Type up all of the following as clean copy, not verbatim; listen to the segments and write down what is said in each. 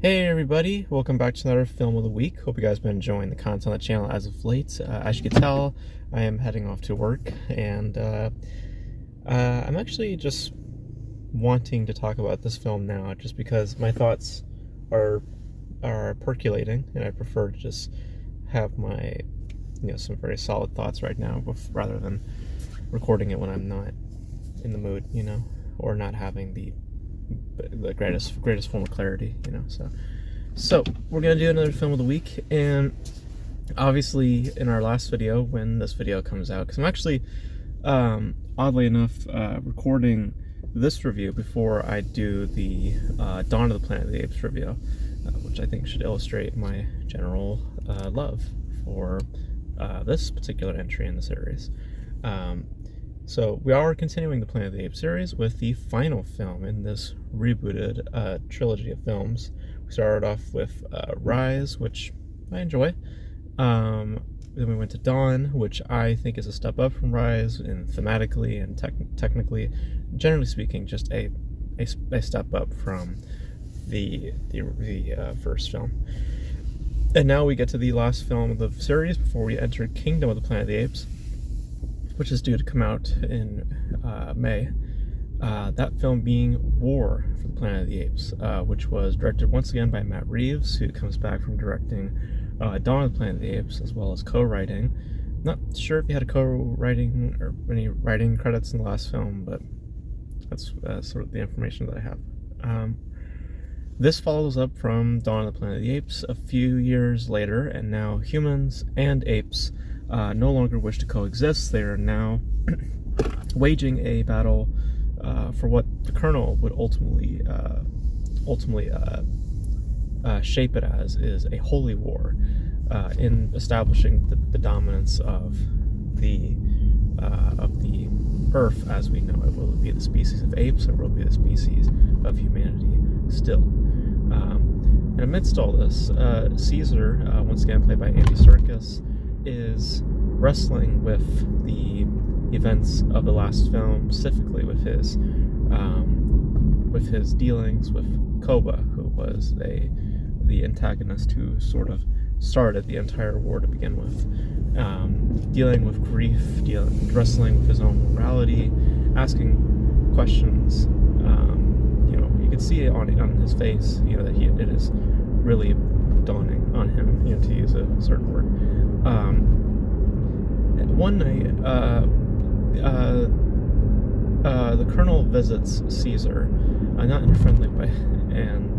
Hey everybody, welcome back to another film of the week. Hope you guys have been enjoying the content on the channel as of late. As you can tell, I am heading off to work, and I'm actually just wanting to talk about this film now, just because my thoughts are percolating, and I prefer to just have my some very solid thoughts right now, rather than recording it when I'm not in the mood, or not having the greatest form of clarity, So we're gonna do another film of the week, and obviously in our last video, when this video comes out, because I'm actually oddly enough recording this review before I do the Dawn of the Planet of the Apes review, which I think should illustrate my general love for this particular entry in the series. So we are continuing the Planet of the Apes series with the final film in this rebooted trilogy of films. We started off with Rise, which I enjoy. Then we went to Dawn, which I think is a step up from Rise, and thematically and technically, generally speaking, just a step up from the first film. And now we get to the last film of the series before we enter Kingdom of the Planet of the Apes, which is due to come out in May. That film being War for the Planet of the Apes, which was directed once again by Matt Reeves, who comes back from directing Dawn of the Planet of the Apes, as well as co-writing. Not sure if he had a co-writing or any writing credits in the last film, but that's sort of the information that I have. This follows up from Dawn of the Planet of the Apes a few years later, and now humans and apes no longer wish to coexist. They are now waging a battle for what the Colonel would ultimately shape it as, is a holy war in establishing the dominance of the Earth as we know it. Will it be the species of apes, or will it be the species of humanity still? And amidst all this, Caesar, once again played by Andy Serkis, is wrestling with the events of the last film, specifically with his dealings with Koba, who was the antagonist who sort of started the entire war to begin with. Dealing with grief, wrestling with his own morality, asking questions. You could see it on his face, that it is really dawning on him, to use a certain word. One night, the Colonel visits Caesar, not in a friendly way, and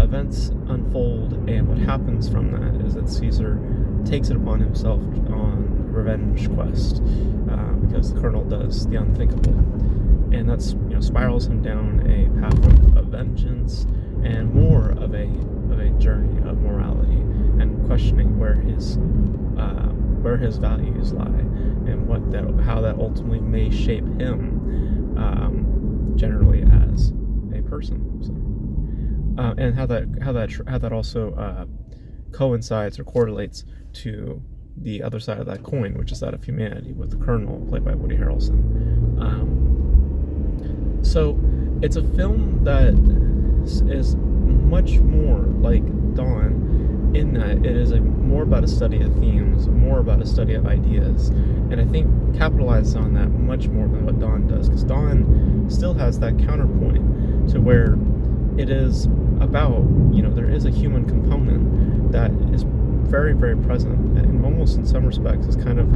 events unfold, and what happens from that is that Caesar takes it upon himself on a revenge quest, because the Colonel does the unthinkable, and that's spirals him down a path of vengeance and more of a journey of morality and questioning where his values lie, and how that ultimately may shape him generally as a person. So, and how that also coincides or correlates to the other side of that coin, which is that of humanity, with the Colonel played by Woody Harrelson. So it's a film that is much more like Dawn, in that it is more about a study of themes, more about a study of ideas, and I think capitalizes on that much more than what Dawn does, because Dawn still has that counterpoint to where it is about, there is a human component that is very, very present, and almost in some respects is kind of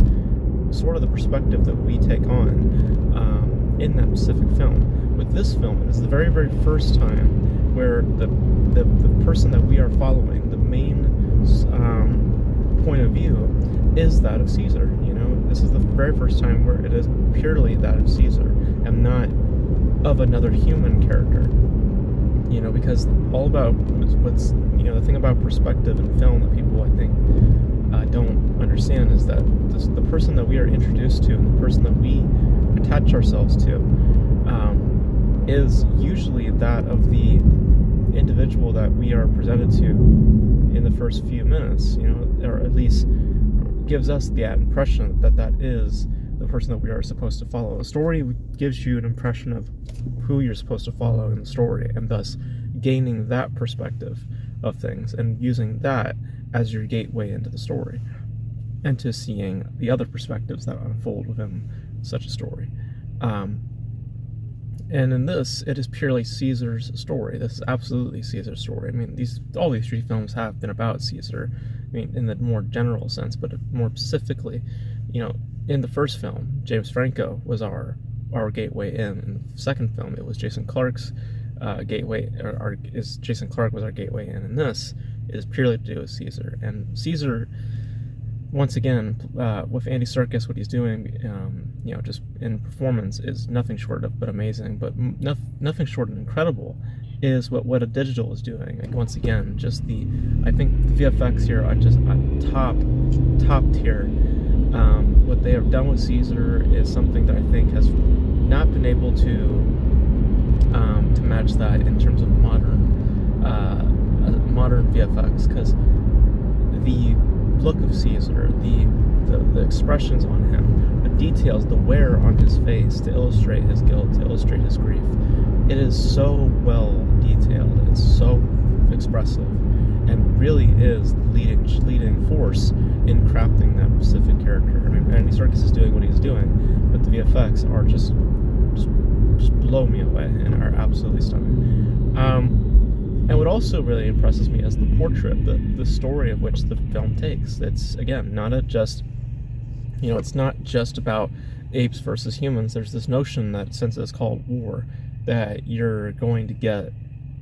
sort of the perspective that we take on in that specific film. With this film, it is the very, very first time where the person that we are following, the main point of view, is that of Caesar. This is the very first time where it is purely that of Caesar and not of another human character. Because all about what's the thing about perspective in film that people, I think, don't understand is that the person that we are introduced to, and the person that we attach ourselves to, is usually that of the individual that we are presented to in the first few minutes, or at least gives us the impression that is the person that we are supposed to follow. A story gives you an impression of who you're supposed to follow in the story, and thus gaining that perspective of things, and using that as your gateway into the story and to seeing the other perspectives that unfold within such a story. And in this, it is purely Caesar's story. This is absolutely Caesar's story. I mean, all these three films have been about Caesar. I mean, in the more general sense, but more specifically, in the first film, James Franco was our gateway in. In the second film, it was Jason Clarke's gateway. Jason Clarke was our gateway in. And this is purely to do with Caesar. And Caesar, once again, with Andy Serkis, what he's doing, just in performance, is nothing short of but amazing. But nothing short of incredible is what a digital is doing. Like, once again, I think the VFX here are just top tier. What they have done with Caesar is something that I think has not been able to match that in terms of modern VFX, because the look of Caesar, the expressions on him, the details, the wear on his face to illustrate his guilt, to illustrate his grief, it is so well detailed, it's so expressive, and really is the leading force in crafting that specific character. I mean, Andy Serkis is doing what he's doing, but the VFX are just blow me away and are absolutely stunning. And what also really impresses me is the portrait, the story of which the film takes. It's, again, it's not just about apes versus humans. There's this notion that, since it's called war, that you're going to get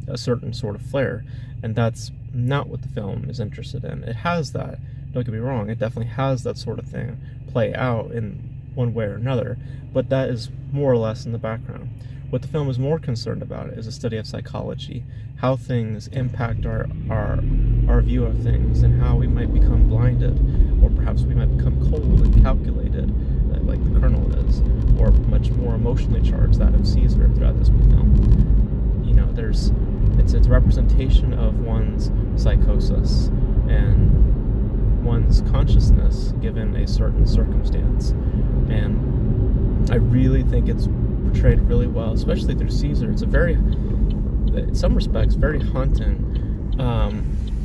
a certain sort of flair, and that's not what the film is interested in. It has that, don't get me wrong, it definitely has that sort of thing play out in one way or another, but that is more or less in the background. What the film is more concerned about is a study of psychology, how things impact our view of things, and how we might become blinded, or perhaps we might become cold and calculated, like the Colonel is, or much more emotionally charged, that of Caesar, throughout this film. It's a representation of one's psychosis and one's consciousness given a certain circumstance, and I really think it's portrayed really well, especially through Caesar. It's a very, in some respects, very haunting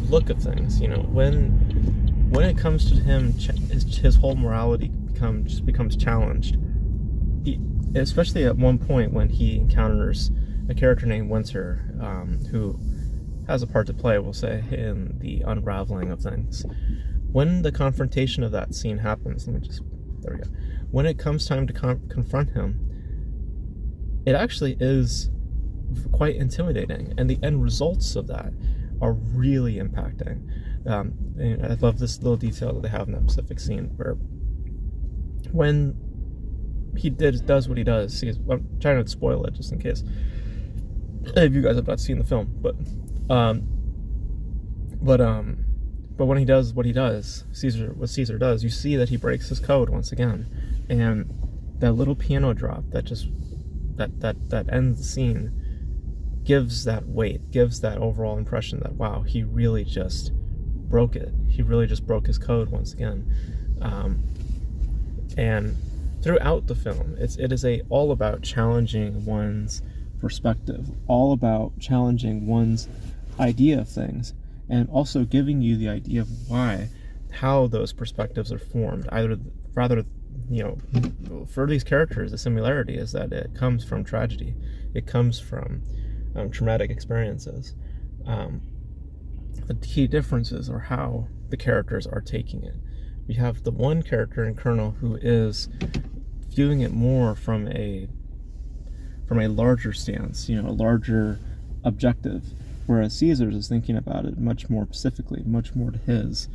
look of things. When it comes to him, his whole morality becomes challenged. Especially at one point when he encounters a character named Winter, who has a part to play, we'll say, in the unraveling of things. When the confrontation of that scene happens, there we go. When it comes time to confront him, it actually is quite intimidating, and the end results of that are really impacting. And I love this little detail that they have in that specific scene, where when he does what he does, I'm trying not to spoil it just in case if you guys have not seen the film, but when he does what he does, what Caesar does, you see that he breaks his code once again, and that little piano drop that ends the scene gives that weight, gives that overall impression that, wow, he really just broke it. He really just broke his code once again. And throughout the film, it is all about challenging one's perspective, all about challenging one's idea of things, and also giving you the idea of how those perspectives are formed. For these characters, the similarity is that it comes from tragedy. It comes from traumatic experiences. The key differences are how the characters are taking it. We have the one character in Colonel who is viewing it more from a larger stance, a larger objective, whereas Caesar's is thinking about it much more specifically, much more to his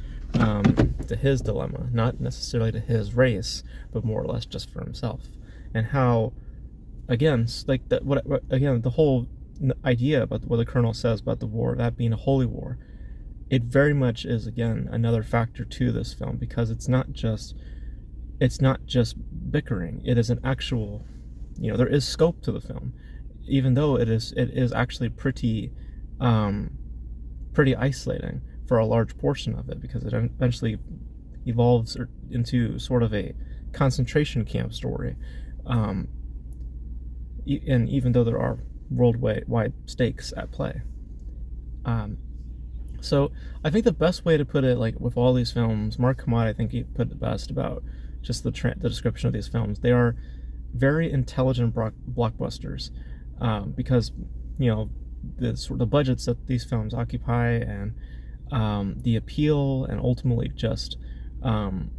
dilemma, not necessarily to his race, but more or less just for himself. And how, again, like that, the whole idea about what the Colonel says about the war, that being a holy war, it very much is, again, another factor to this film, because it's not just bickering. It is an actual, there is scope to the film, even though it is actually pretty isolating for a large portion of it, because it eventually evolves into sort of a concentration camp story. And even though there are worldwide stakes at play. So I think the best way to put it, like with all these films, Mark Kermode, I think he put it best about just the description of these films. They are very intelligent blockbusters, because the budgets that these films occupy, and the appeal, and um, ultimately just um,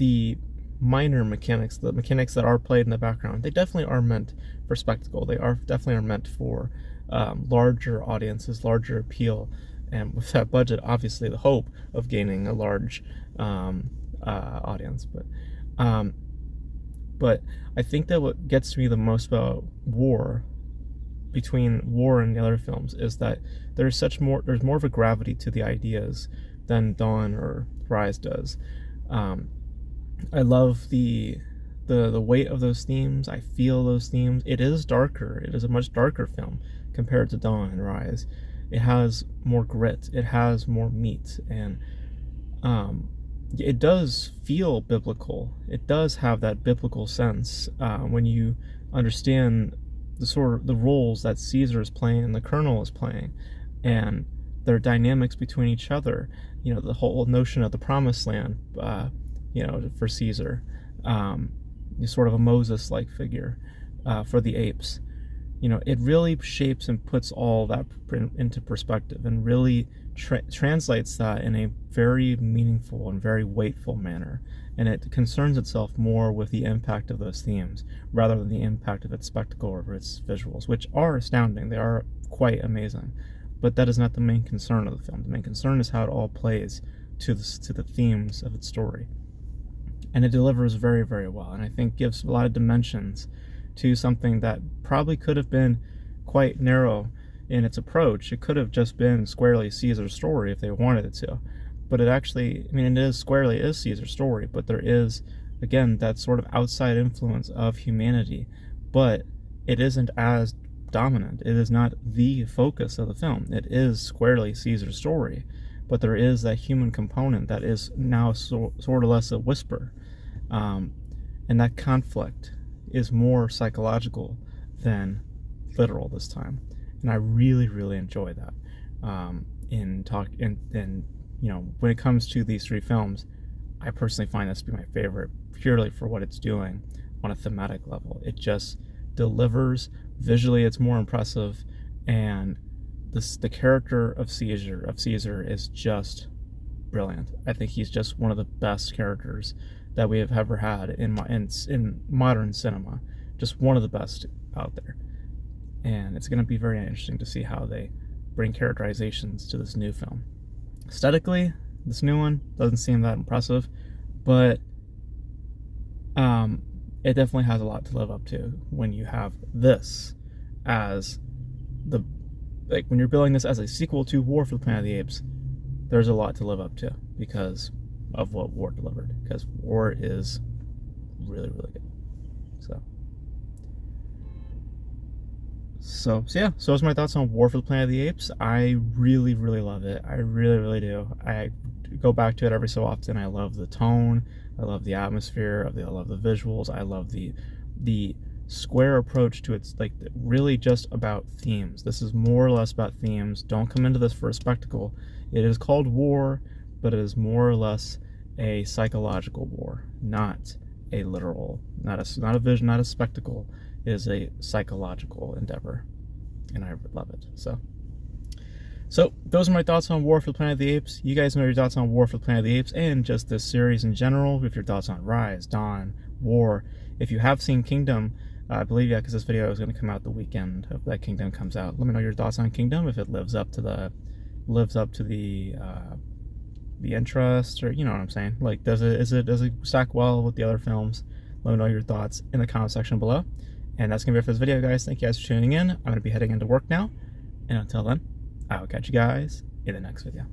the minor mechanics, the mechanics that are played in the background, they definitely are meant for spectacle. They are definitely are meant for larger audiences, larger appeal, and with that budget, obviously the hope of gaining a large audience. Um, but I think that what gets me the most about between War and the other films, is that there's more of a gravity to the ideas than Dawn or Rise does. Um, I love the weight of those themes. I feel those themes. It is darker. It is a much darker film compared to Dawn and Rise. It has more grit. It has more meat, and it does feel biblical. It does have that biblical sense when you understand the roles that Caesar is playing and the Colonel is playing, and their dynamics between each other. The whole notion of the Promised Land, for Caesar, sort of a Moses-like figure for the Apes. It really shapes and puts all that into perspective, and really translates that in a very meaningful and very weightful manner. And it concerns itself more with the impact of those themes rather than the impact of its spectacle or its visuals, which are astounding. They are quite amazing. But that is not the main concern of the film. The main concern is how it all plays to the themes of its story. And it delivers very, very well, and I think gives a lot of dimensions to something that probably could have been quite narrow in its approach. It could have just been squarely Caesar's story if they wanted it to, but it actually, it is Caesar's story, but there is, again, that sort of outside influence of humanity, but it isn't as dominant. It is not the focus of the film. It is squarely Caesar's story, but there is that human component that is now sort of less a whisper, and that conflict is more psychological than literal this time, and I really, really enjoy that. When it comes to these three films, I personally find this to be my favorite, purely for what it's doing on a thematic level. It just delivers visually. It's more impressive, and the character of Caesar is just brilliant. I think he's just one of the best characters that we have ever had in modern cinema. Just one of the best out there. And it's going to be very interesting to see how they bring characterizations to this new film. Aesthetically, this new one doesn't seem that impressive, but it definitely has a lot to live up to when you have this as when you're billing this as a sequel to War for the Planet of the Apes. There's a lot to live up to because of what War delivered, because War is really, really good. So yeah, so those are my thoughts on War for the Planet of the Apes. I really, really love it. I really, really do. I go back to it every so often. I love the tone. I love the atmosphere. I love the visuals. I love the square approach to it's really just about themes. This is more or less about themes. Don't come into this for a spectacle. It is called War, but it is more or less a psychological war, not a literal, not a vision, not a spectacle. It is a psychological endeavor, and I love it. So those are my thoughts on War for the Planet of the Apes. You guys know your thoughts on War for the Planet of the Apes and just this series in general. With your thoughts on Rise, Dawn, War. If you have seen Kingdom, I believe, because this video is going to come out the weekend of that Kingdom comes out. Let me know your thoughts on Kingdom, if it lives up to the interest, or you know what I'm saying. Does it stack well with the other films? Let me know your thoughts in the comment section below. And that's gonna be it for this video, guys. Thank you guys for tuning in. I'm gonna be heading into work now, and until then, I will catch you guys in the next video.